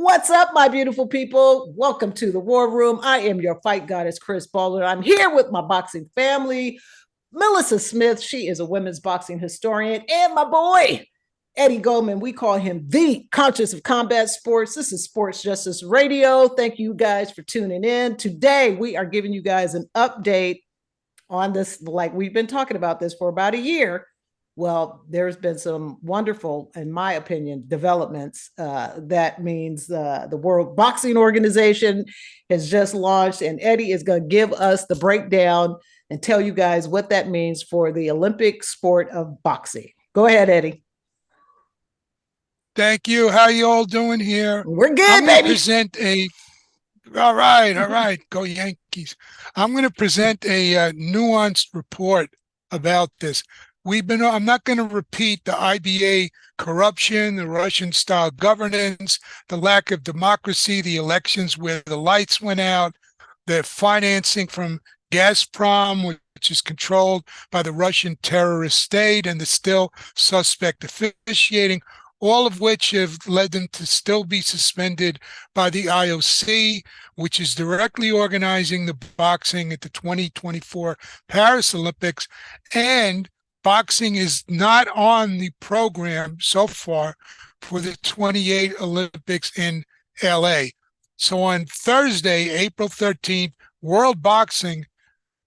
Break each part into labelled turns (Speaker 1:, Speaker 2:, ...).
Speaker 1: What's up, my beautiful people? Welcome to the War Room. I am your fight goddess, Chris Bowler. I'm here with my boxing family, Malissa Smith. She is a women's boxing historian, and my boy, Eddie Goldman. We call him the Conscious of Combat Sports. This is Sports Justice Radio. Thank you guys for tuning in. Today, we are giving you guys an update on this, like we've been talking about this for about a year. Well, there's been some wonderful, in my opinion, developments. That means the World Boxing Organization has just launched, and Eddie is going to give us the breakdown and tell you guys what that means for the Olympic sport of boxing. Go ahead, Eddie.
Speaker 2: Thank you. How you all doing here?
Speaker 1: We're good,
Speaker 2: I'm going to
Speaker 1: baby.
Speaker 2: present a. All right. Go Yankees. I'm going to present a nuanced report about this. I'm not going to repeat the IBA corruption, the Russian-style governance, the lack of democracy, the elections where the lights went out, the financing from Gazprom, which is controlled by the Russian terrorist state, and the still suspect officiating, all of which have led them to still be suspended by the IOC, which is directly organizing the boxing at the 2024 Paris Olympics. And boxing is not on the program so far for the 28 Olympics in LA. So on Thursday, April 13th, World Boxing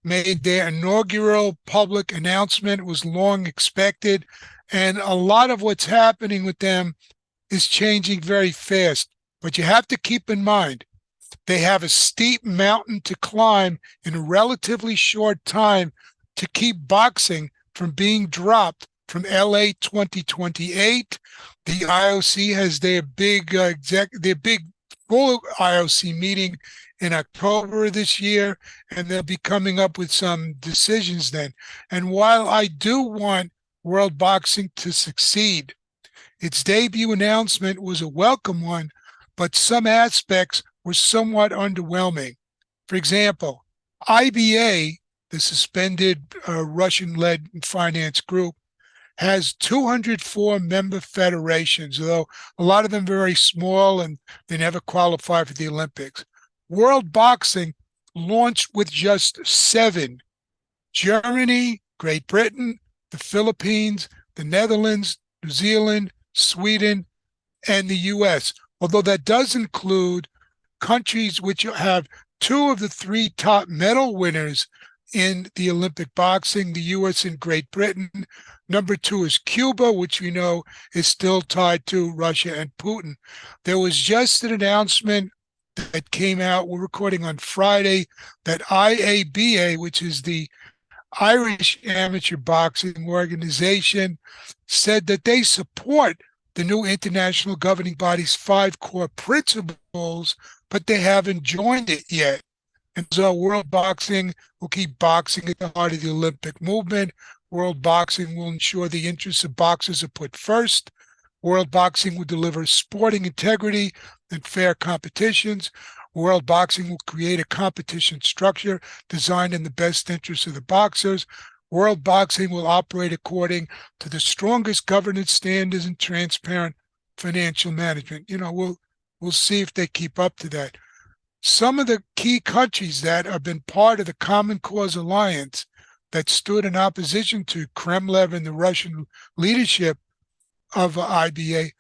Speaker 2: made their inaugural public announcement. It was long expected. And a lot of what's happening with them is changing very fast. But you have to keep in mind, they have a steep mountain to climb in a relatively short time to keep boxing from being dropped from LA 2028. The IOC has their big full IOC meeting in October this year, and they'll be coming up with some decisions then. And while I do want World Boxing to succeed, its debut announcement was a welcome one, but some aspects were somewhat underwhelming. For example, IBA, the suspended Russian-led finance group, has 204 member federations, though a lot of them very small and they never qualify for the Olympics. World Boxing launched with just 7: Germany, Great Britain, the Philippines, the Netherlands, New Zealand, Sweden, and the U.S., although that does include countries which have 2 of the 3 top medal winners in the Olympic boxing, the U.S. and Great Britain. Number 2 is Cuba, which we know is still tied to Russia and Putin. There was just an announcement that came out, we're recording on Friday, that IABA, which is the Irish Amateur Boxing Organization, said that they support the new international governing body's 5 core principles, but they haven't joined it yet. And so World Boxing will keep boxing at the heart of the Olympic movement. World Boxing will ensure the interests of boxers are put first. World Boxing will deliver sporting integrity and fair competitions. World Boxing will create a competition structure designed in the best interest of the boxers. World Boxing will operate according to the strongest governance standards and transparent financial management. We'll see if they keep up to that. Some of the key countries that have been part of the Common Cause Alliance that stood in opposition to Kremlin and the Russian leadership of IBA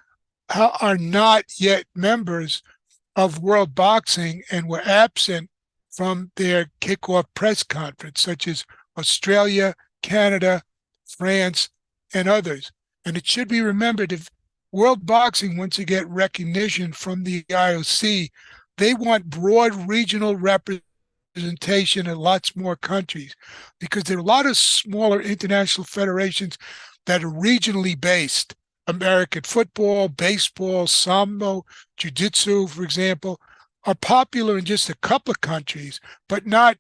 Speaker 2: are not yet members of World Boxing and were absent from their kickoff press conference, such as Australia, Canada, France, and others. And it should be remembered, if World Boxing wants to get recognition from the IOC, they want broad regional representation in lots more countries, because there are a lot of smaller international federations that are regionally based. American football, baseball, sambo, jiu-jitsu, for example, are popular in just a couple of countries, but not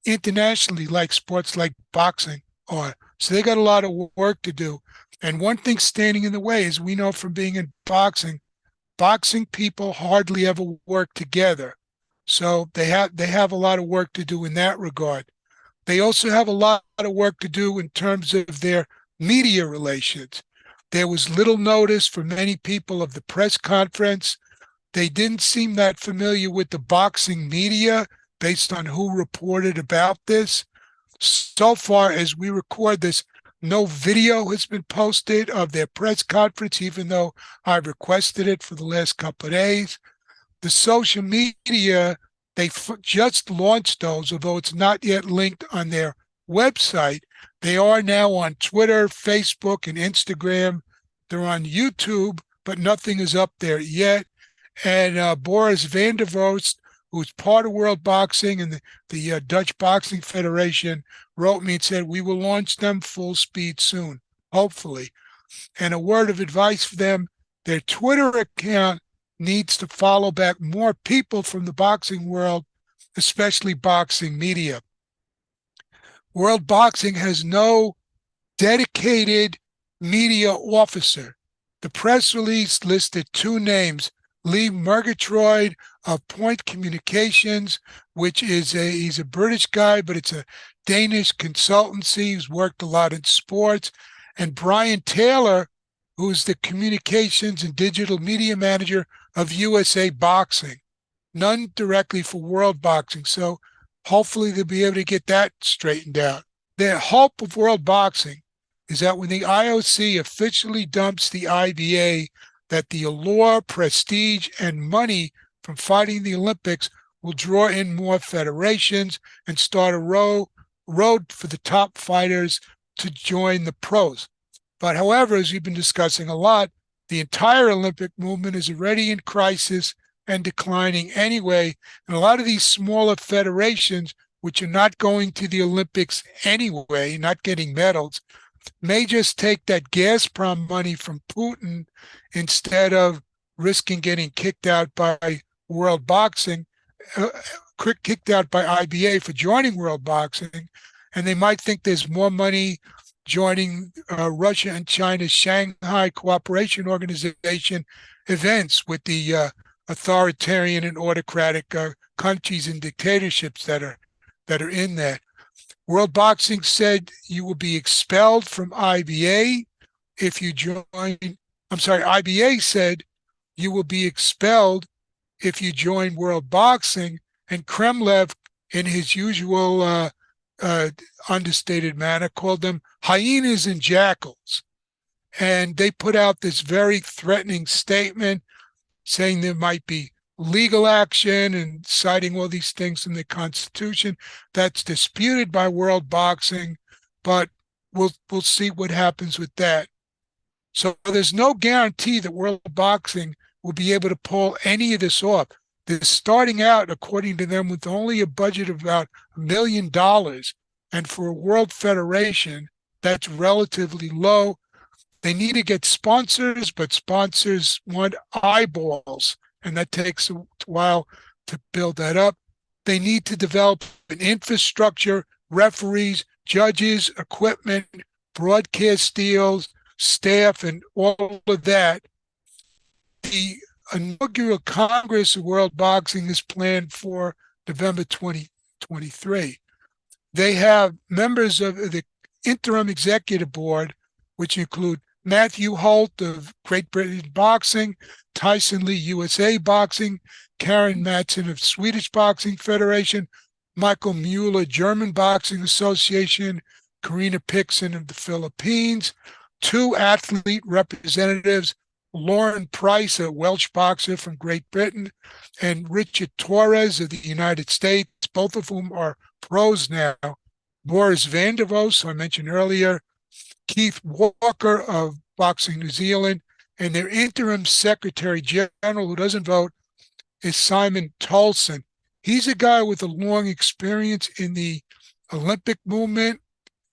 Speaker 2: internationally like sports like boxing are. So they got a lot of work to do. And one thing standing in the way, as we know from being in boxing people hardly ever work together. So they have a lot of work to do in that regard. They also have a lot of work to do in terms of their media relations. There was little notice for many people of the press conference. They didn't seem that familiar with the boxing media based on who reported about this. So far as we record this, no video has been posted of their press conference, even though I've requested it for the last couple of days. The social media, they just launched those, although it's not yet linked on their website. They are now on Twitter, Facebook, and Instagram. They're on YouTube, but nothing is up there yet. And Boris van der Vost, who's part of World Boxing and the Dutch Boxing Federation, wrote me and said, we will launch them full speed soon, hopefully. And a word of advice for them, their Twitter account needs to follow back more people from the boxing world, especially boxing media. World Boxing has no dedicated media officer. The press release listed two names, Lee Murgatroyd of Point Communications, which is he's a British guy, but it's a Danish consultancy who's worked a lot in sports, and Brian Taylor, who's the communications and digital media manager of USA Boxing. None directly for World Boxing, so hopefully they'll be able to get that straightened out. The hope of World Boxing is that when the IOC officially dumps the IBA, that the allure, prestige, and money from fighting the Olympics will draw in more federations and start a road for the top fighters to join the pros. But however, as we've been discussing a lot, the entire Olympic movement is already in crisis and declining anyway. And a lot of these smaller federations, which are not going to the Olympics anyway, not getting medals, may just take that Gazprom money from Putin instead of risking getting kicked out by World Boxing, kicked out by IBA for joining World Boxing. And they might think there's more money joining Russia and China's Shanghai Cooperation Organization events with the authoritarian and autocratic countries and dictatorships that are in that. World Boxing said you will be expelled from IBA if you join. I'm sorry, IBA said you will be expelled if you join World Boxing, and Kremlev, in his usual understated manner, called them hyenas and jackals. And they put out this very threatening statement saying there might be legal action and citing all these things in the Constitution. That's disputed by World Boxing, but we'll see what happens with that. So there's no guarantee that World Boxing will be able to pull any of this off. They're starting out, according to them, with only a budget of about $1 million. And for a world federation, that's relatively low. They need to get sponsors, but sponsors want eyeballs, and that takes a while to build that up. They need to develop an infrastructure, referees, judges, equipment, broadcast deals, staff, and all of that. The inaugural Congress of World Boxing is planned for November 2023. They have members of the interim executive board, which include Matthew Holt of Great Britain Boxing, Tyson Lee USA Boxing, Karen Matson of Swedish Boxing Federation, Michael Mueller German Boxing Association, Karina Pixon of the Philippines, two athlete representatives, Lauren Price, a Welsh boxer from Great Britain, and Richard Torres of the United States, both of whom are pros now. Boris van der Vost, who I mentioned earlier, Keith Walker of Boxing New Zealand, and their interim secretary general, who doesn't vote, is Simon Tolson. He's a guy with a long experience in the Olympic movement.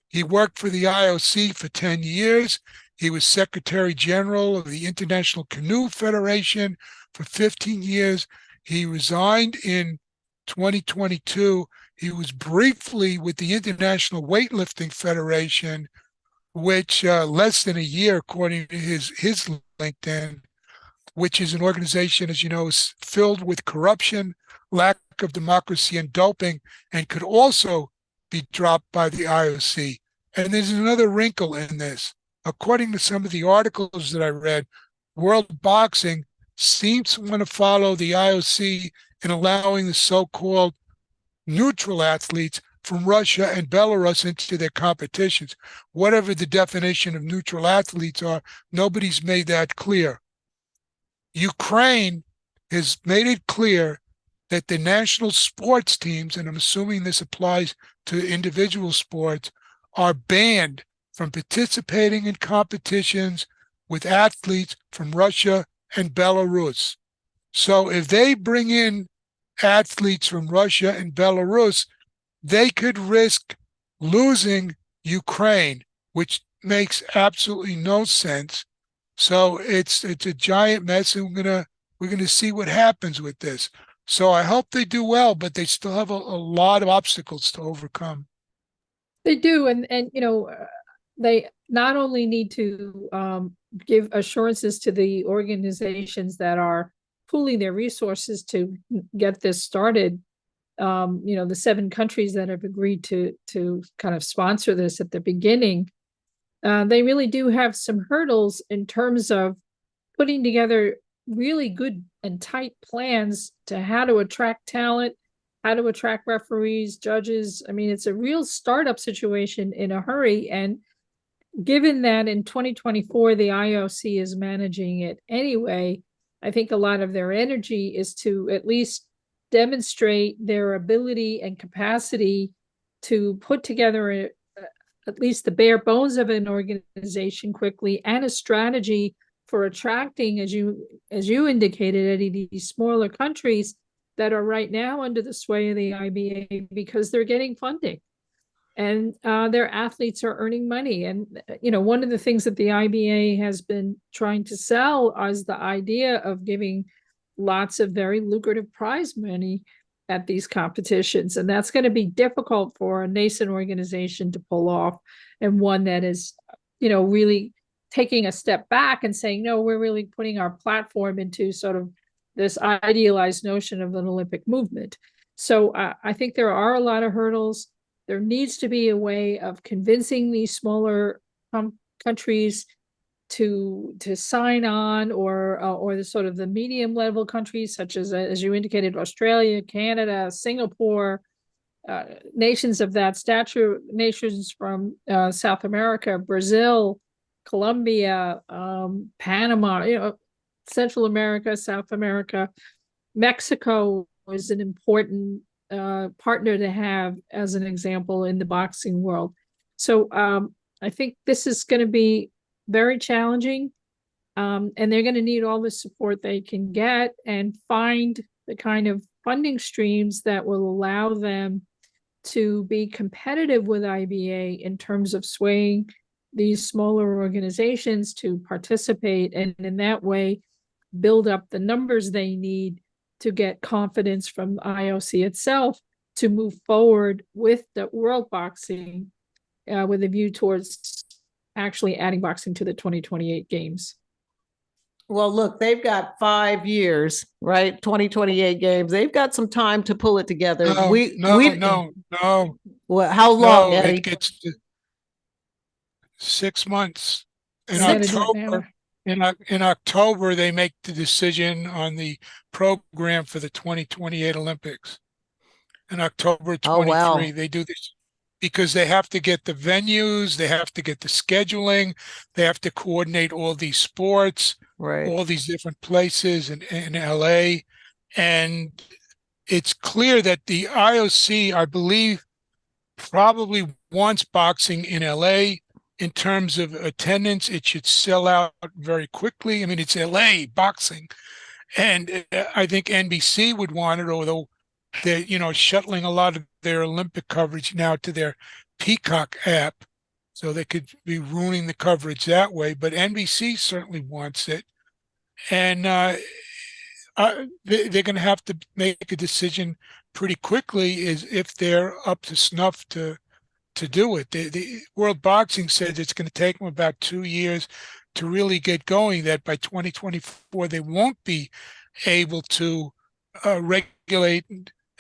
Speaker 2: He worked for the IOC for 10 years. He was Secretary General of the International Canoe Federation for 15 years. He resigned in 2022. He was briefly with the International Weightlifting Federation, which less than a year, according to his LinkedIn, which is an organization, as you know, is filled with corruption, lack of democracy, and doping, and could also be dropped by the IOC. And there's another wrinkle in this. According to some of the articles that I read, World Boxing seems to want to follow the IOC in allowing the so-called neutral athletes from Russia and Belarus into their competitions. Whatever the definition of neutral athletes are, nobody's made that clear. Ukraine has made it clear that the national sports teams, and I'm assuming this applies to individual sports, are banned from participating in competitions with athletes from Russia and Belarus. So if they bring in athletes from Russia and Belarus, they could risk losing Ukraine, which makes absolutely no sense. So it's a giant mess, and we're gonna see what happens with this. So I hope they do well, but they still have a lot of obstacles to overcome.
Speaker 3: They do, and they not only need to give assurances to the organizations that are pooling their resources to get this started. The 7 countries that have agreed to kind of sponsor this at the beginning, they really do have some hurdles in terms of putting together really good and tight plans to how to attract talent, how to attract referees, judges. I mean, it's a real startup situation in a hurry. And given that in 2024, the IOC is managing it anyway, I think a lot of their energy is to at least demonstrate their ability and capacity to put together at least the bare bones of an organization quickly, and a strategy for attracting, as you indicated, Eddie, these smaller countries that are right now under the sway of the IBA because they're getting funding and their athletes are earning money. And one of the things that the IBA has been trying to sell is the idea of giving lots of very lucrative prize money at these competitions. And that's going to be difficult for a nascent organization to pull off, and one that is, really taking a step back and saying, no, we're really putting our platform into sort of this idealized notion of an Olympic movement. So I think there are a lot of hurdles. There needs to be a way of convincing these smaller countries to sign on, or the sort of the medium level countries such as you indicated, Australia, Canada, Singapore, nations of that stature, nations from South America, Brazil, Colombia, Panama, Central America, South America. Mexico is an important partner to have as an example in the boxing world. So I think this is going to be very challenging, and they're going to need all the support they can get and find the kind of funding streams that will allow them to be competitive with IBA in terms of swaying these smaller organizations to participate, and in that way build up the numbers they need to get confidence from the IOC itself to move forward with the world boxing with a view towards actually adding boxing to the 2028 games.
Speaker 1: Well, look, they've got 5 years, right? 2028 games. They've got some time to pull it together.
Speaker 2: No.
Speaker 1: Well, how long,
Speaker 2: No,
Speaker 1: Eddie?
Speaker 2: it gets to 6 months. In
Speaker 3: Six
Speaker 2: October, in October, they make the decision on the program for the 2028 Olympics. In October 23,
Speaker 1: Oh, wow.
Speaker 2: they do this because they have to get the venues, they have to get the scheduling, they have to coordinate all these sports,
Speaker 1: Right.
Speaker 2: all these different places in LA. And it's clear that the IOC, I believe, probably wants boxing in LA. In terms of attendance, it should sell out very quickly. I mean, it's LA boxing. And I think NBC would want it, although they're, shuttling a lot of their Olympic coverage now to their Peacock app. So they could be ruining the coverage that way. But NBC certainly wants it. And they're going to have to make a decision pretty quickly is if they're up to snuff to do it. The World Boxing said it's going to take them about 2 years to really get going, that by 2024 they won't be able to regulate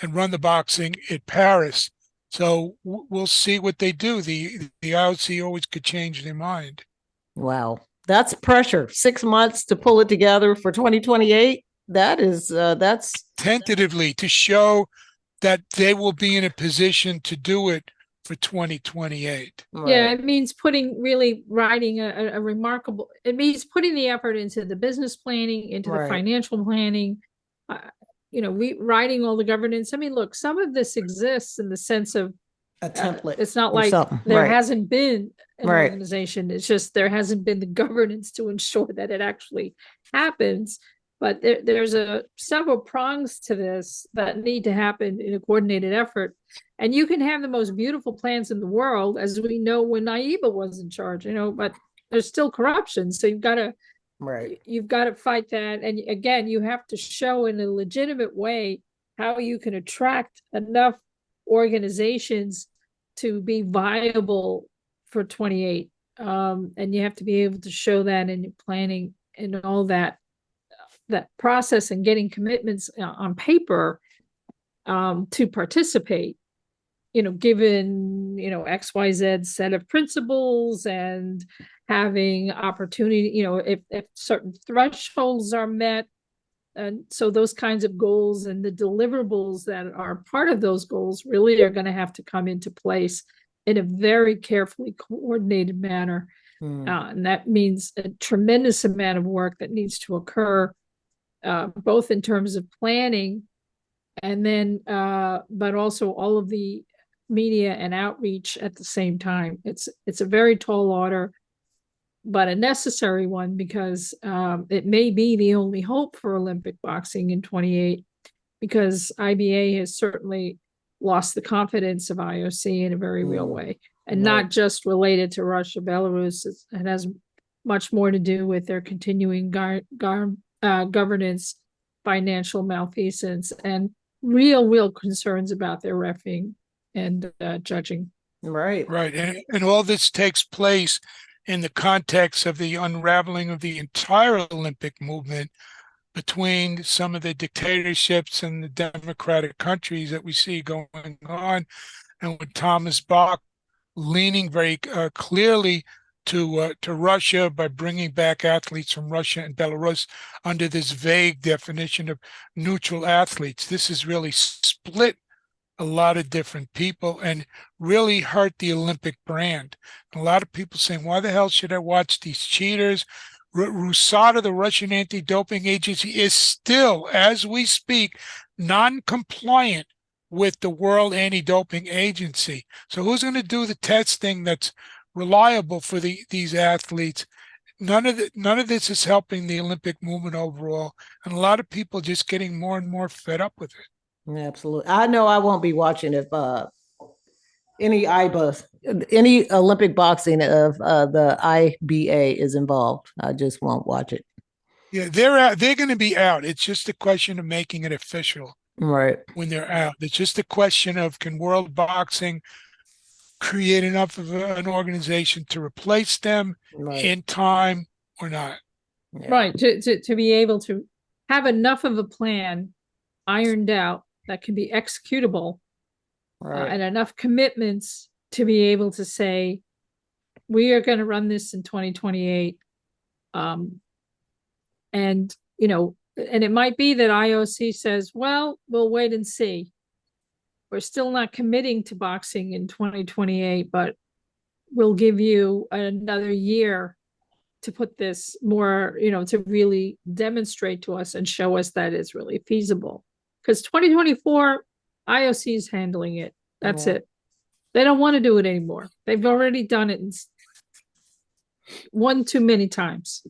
Speaker 2: and run the boxing at Paris. So we'll see what they do. The IOC always could change their mind.
Speaker 1: Wow. that's pressure. 6 months to pull it together for 2028. That's
Speaker 2: Tentatively to show that they will be in a position to do it for 2028.
Speaker 3: Yeah,
Speaker 1: right.
Speaker 3: it means writing a remarkable, it means putting the effort into the business planning, into the
Speaker 1: Right.
Speaker 3: financial planning, writing all the governance. I mean, look, some of this exists in the sense of
Speaker 1: A template.
Speaker 3: it's not
Speaker 1: or
Speaker 3: like
Speaker 1: something.
Speaker 3: there
Speaker 1: Right.
Speaker 3: hasn't been an
Speaker 1: Right.
Speaker 3: organization. It's just there hasn't been the governance to ensure that it actually happens. But there's several prongs to this that need to happen in a coordinated effort. And you can have the most beautiful plans in the world, as we know when Naiba was in charge, but there's still corruption. So
Speaker 1: Right.
Speaker 3: you've got to fight that. And again, you have to show in a legitimate way how you can attract enough organizations to be viable for 28. And you have to be able to show that in your planning and all that process and getting commitments on paper to participate, given, XYZ set of principles and having opportunity, if certain thresholds are met. And so those kinds of goals and the deliverables that are part of those goals really are going to have to come into place in a very carefully coordinated manner. And that means a tremendous amount of work that needs to occur, both in terms of planning and then, but also all of the media and outreach at the same time. It's a very tall order, but a necessary one, because it may be the only hope for Olympic boxing in 28, because IBA has certainly lost the confidence of IOC in a very real way, and not just related to Russia, Belarus. It has much more to do with their continuing governance, financial malfeasance, and real concerns about their refereeing and judging.
Speaker 1: Right.
Speaker 2: Right. And all this takes place in the context of the unraveling of the entire Olympic movement between some of the dictatorships and the democratic countries that we see going on, and with Thomas Bach leaning very clearly to Russia by bringing back athletes from Russia and Belarus under this vague definition of neutral athletes. This has really split a lot of different people and really hurt the Olympic brand. A lot of people saying, why the hell should I watch these cheaters? RUSADA, the Russian anti-doping agency, is still, as we speak, non-compliant with the World Anti-Doping Agency. So who's going to do the testing that's reliable for these athletes? None of this is helping the Olympic movement overall, and a lot of people just getting more and more fed up with it.
Speaker 1: Absolutely. I know I won't be watching if any any Olympic boxing of the IBA is involved. I just won't watch it.
Speaker 2: Yeah, they're going to be out. It's just a question of making it official.
Speaker 1: Right.
Speaker 2: When they're out, it's just a question of, can world boxing create enough of an organization to replace them in time or not?
Speaker 3: Yeah. Right. To be able to have enough of a plan ironed out that can be executable, and enough commitments to be able to say, we are going to run this in 2028. And, and it might be that IOC says, well, we'll wait and see. We're still not committing to boxing in 2028, but we'll give you another year to put this more, to really demonstrate to us and show us that it's really feasible. Because 2024, IOC is handling it. That's it. They don't want to do it anymore. They've already done it one too many times.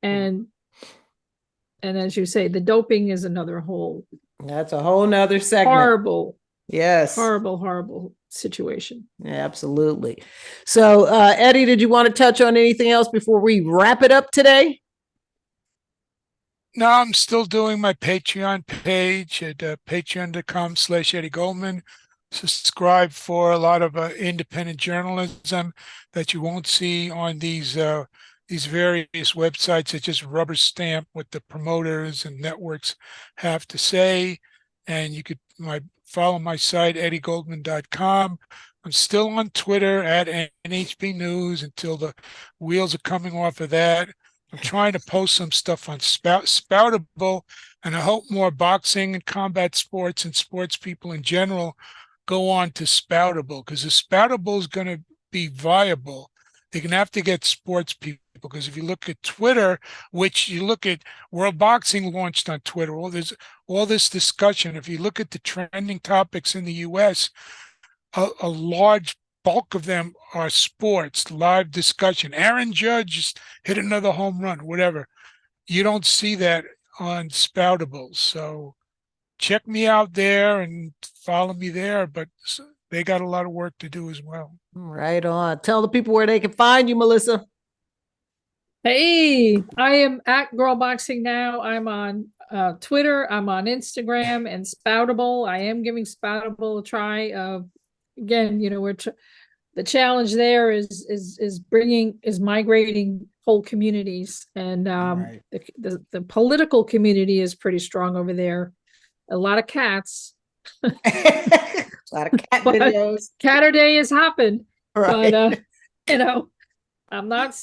Speaker 3: And as you say, the doping is another whole.
Speaker 1: That's a whole nother segment.
Speaker 3: Horrible.
Speaker 1: Yes.
Speaker 3: Horrible situation.
Speaker 1: Yeah, absolutely. So, Eddie, did you want to touch on anything else before we wrap it up today?
Speaker 2: No, I'm still doing my Patreon page at patreon.com/Eddie Goldman. Subscribe for a lot of independent journalism that you won't see on these various websites that just rubber stamp what the promoters and networks have to say. And you could follow my site, eddiegoldman.com, I'm still on Twitter at NHB News until the wheels are coming off of that. I'm trying to post some stuff on Spoutable, and I hope more boxing and combat sports and sports people in general go on to Spoutable, because the Spoutable is going to be viable. They're going to have to get sports people, because if you look at Twitter, which you look at World Boxing launched on Twitter, all this discussion. If you look at the trending topics in the U.S., a large bulk of them are sports, live discussion. Aaron Judge just hit another home run, whatever. You don't see that on Spoutable. So check me out there and follow me there, but they got a lot of work to do as well.
Speaker 1: Right on. Tell the people where they can find you, Melissa.
Speaker 3: Hey, I am at Girl Boxing Now. I'm on Twitter. I'm on Instagram and Spoutable. I am giving Spoutable a try. Again, the challenge there is migrating whole communities, and
Speaker 1: Right.
Speaker 3: the political community is pretty strong over there. A lot of cats.
Speaker 1: A lot of cat
Speaker 3: But
Speaker 1: videos.
Speaker 3: Catter Day has happened,
Speaker 1: Right.
Speaker 3: but I'm not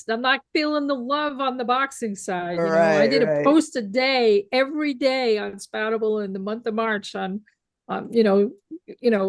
Speaker 3: feeling the love on the boxing side. I did a post a day every day on Spoutable in the month of March on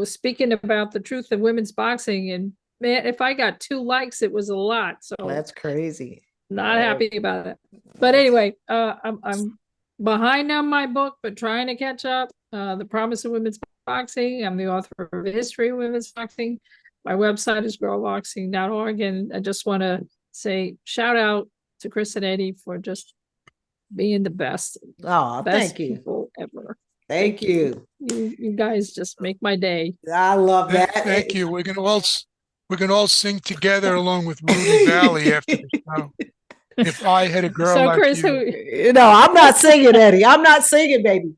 Speaker 3: speaking about the truth of women's boxing, and man, if I got 2 likes, it was a lot. So
Speaker 1: That's crazy.
Speaker 3: not happy about it. But anyway, I'm behind on my book, but trying to catch up. The Promise of Women's Boxing. I'm the author of A History of Women's Boxing. My website is girlboxing.org, and I just want to say shout out to Chris and Eddie for just being the best.
Speaker 1: Oh,
Speaker 3: best
Speaker 1: thank you.
Speaker 3: people ever.
Speaker 1: Thank you.
Speaker 3: You guys just make my day.
Speaker 1: I love that.
Speaker 2: Thank you. We're gonna all sing together along with Rudy Valley after the show. If I had a girl like
Speaker 3: Chris,
Speaker 2: you.
Speaker 1: No, I'm not singing, Eddie. I'm not singing, baby.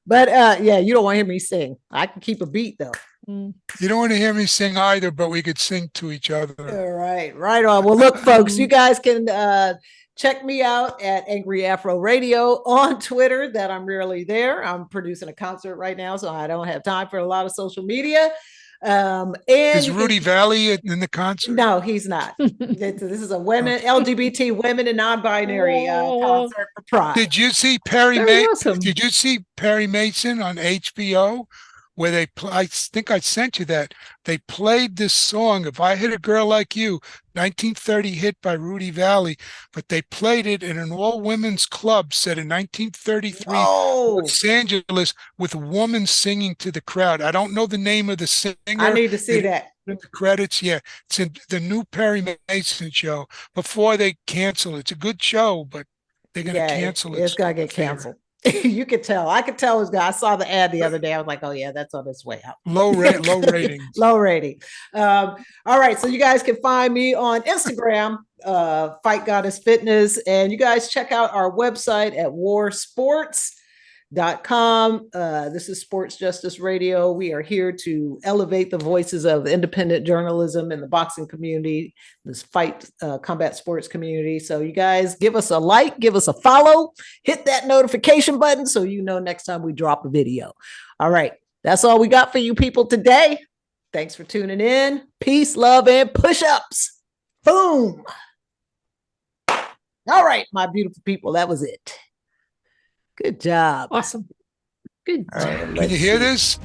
Speaker 1: But yeah, you don't want to hear me sing. I can keep a beat though.
Speaker 2: You don't want to hear me sing either, but we could sing to each other.
Speaker 1: All right, right on. Well, look, folks, you guys can check me out at Angry Afro Radio on Twitter. That I'm rarely there. I'm producing a concert right now, so I don't have time for a lot of social media. And
Speaker 2: is Rudy Valley in the concert?
Speaker 1: No, he's not. This is a LGBT women and non-binary concert for Pride.
Speaker 2: Did you see Perry Mason?
Speaker 3: Awesome.
Speaker 2: Did you see Perry Mason on HBO? Where I think I sent you that. They played this song, If I Hit a Girl Like You, 1930 hit by Rudy Valley, but they played it in an all-women's club set in 1933 Los Angeles with a woman singing to the crowd. I don't know the name of the singer.
Speaker 1: I need to see that.
Speaker 2: In the credits, yeah. It's in the new Perry Mason show before they cancel it. It's a good show, but they're going to cancel it.
Speaker 1: It's going to get canceled. You could tell. I could tell. I saw the ad the other day. I was like, oh, yeah, that's on its way out.
Speaker 2: Low rating.
Speaker 1: Low rating. All right. So you guys can find me on Instagram, Fight Goddess Fitness. And you guys check out our website at warsports.com. This is Sports Justice Radio. We are here to elevate the voices of independent journalism in the boxing community, this fight combat sports community. So you guys give us a like, give us a follow, hit that notification button so you know next time we drop a video. All right. That's all we got for you people today. Thanks for tuning in. Peace, love, and push-ups. Boom. All right, my beautiful people. That was it. Good job.
Speaker 3: Awesome. Good job.
Speaker 2: Can you hear this?